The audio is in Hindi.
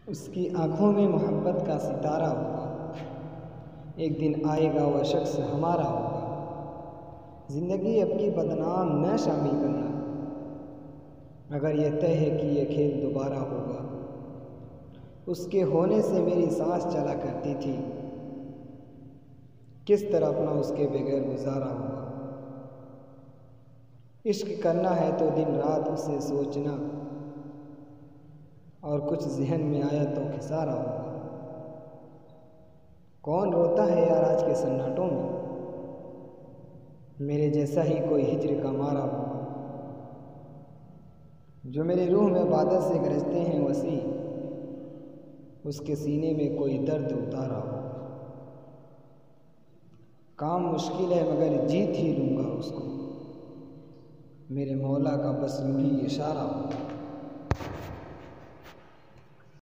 उसकी आँखों में मोहब्बत का सितारा होगा। एक दिन आएगा वह शख्स हमारा होगा। ज़िंदगी अब की बदनाम न शामिल करना, अगर ये तय है कि ये खेल दोबारा होगा। उसके होने से मेरी सांस चला करती थी, किस तरह अपना उसके बगैर गुजारा होगा। इश्क करना है तो दिन रात उसे सोचना, और कुछ जहन में आया तो खिसारा होगा। कौन रोता है यार आज के सन्नाटों में, मेरे जैसा ही कोई हिज्र का मारा होगा। जो मेरे रूह में बादल से गरजते हैं वसी, उसके सीने में कोई दर्द उतारा होगा। काम मुश्किल है मगर जीत ही लूँगा उसको, मेरे मौला का बस यूं ही इशारा होगा।